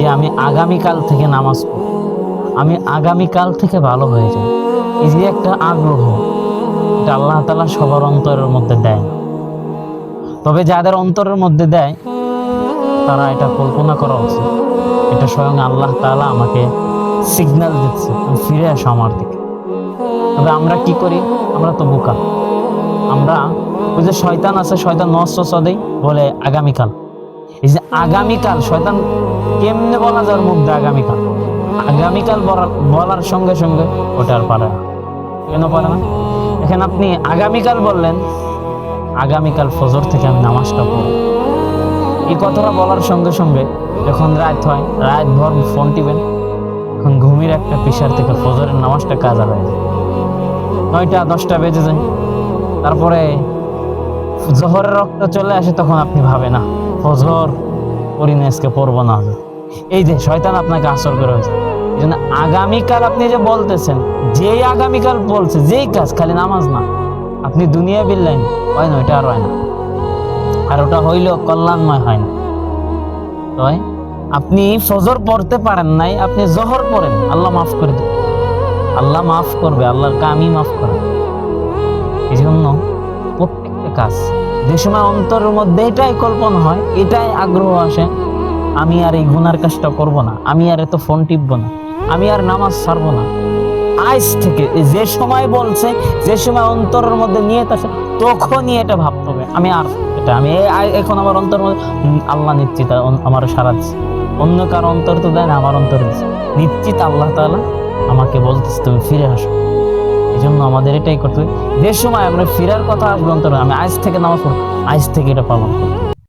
যে আমি আগামীকাল থেকে নামাজ পড়ব, আমি আগামীকাল থেকে ভালো হয়ে যাব, এই যে একটা আগ্রহ, এটা আল্লাহ তাআলা সবার অন্তরের মধ্যে দেয় না। তবে যাদের অন্তরের মধ্যে দেয় তারা এটা কল্পনা করা উচিত, এটা স্বয়ং আল্লাহ তাআলা আমাকে সিগন্যাল দিচ্ছে তুমি ফিরে আসো আমার দিকে। তবে আমরা কি করি? আমরা তো বোকা। আমরা ওই যে শয়তান আছে, শয়তান ওয়াসওয়াসা দেয়, বলে আগামীকাল। এই যে আগামীকাল, শয়তান কেমনে বলা যার মধ্যে আগামীকাল, আগামীকাল বলার সঙ্গে সঙ্গে ওটা আর পারে না। কেন পারে না? এখানে আপনি আগামীকাল বললেন, আগামীকাল ফজর থেকে আমি নামাজটা পড়ব, এই কথাটা বলার সঙ্গে সঙ্গে যখন রাত হয়, রাত ভর ফোন টিবেন, এখন ঘুমির একটা প্রেশার থেকে ফজরের নামাজটা কাজা হয়ে যায়, 9টা 10টা বেজে যায়। তারপরে জোহরের রক্ত চলে আসে, তখন আপনি ভাবেন না ফজর পড়িনি, আজকে পড়বো না। এই যে শয়তান আপনাকে আসর করে হয়েছে। এই জন্য আগামীকাল আপনি যে বলতেছেন, যেই আগামীকাল বলছে, যেই কাজ, খালি নামাজ না, আপনি দুনিয়া বিল্লাইন হয় না, ওইটা আর হয় না, আর ওটা হইলেও কল্যাণময় হয় না। তো আপনি ফজর পড়তে পারেন নাই, আপনি জোহর পড়েন, আল্লাহ মাফ করে দেবে, আল্লাহ মাফ করবে, আল্লাহর কামই মাফ করে। এই জন্য প্রত্যেকটা কাজ, যে সময় অন্তরের মধ্যে এটাই কল্পনা হয়, এটাই আগ্রহ আসে, আমি আর এই গুনার কাজটা করব না, আমি আর এত ফোন টিপবো না, আমি আর নামাজ ছাড়বো না, আজ থেকে যে সময় বলছে, যে সময় অন্তরের মধ্যে নিয়ে আসে, তখনই এটা ভাবতে হবে, আমি আর এটা আমি এখন আমার অন্তরের মধ্যে আল্লাহ নিশ্চিত আমার সারা দিচ্ছে, অন্য কারো অন্তর তো দেয় না, আমার অন্তর দিচ্ছে নিশ্চিত, আল্লাহ তাআলা আমাকে বলতেছে তুমি ফিরে আসো। এই জন্য আমাদের এটাই করতে হবে, যে সময় আমরা ফিরার কথা আসবে অন্তরে, আমি আজ থেকে নামাজ পড়ব, আজ থেকে এটা পালন করব।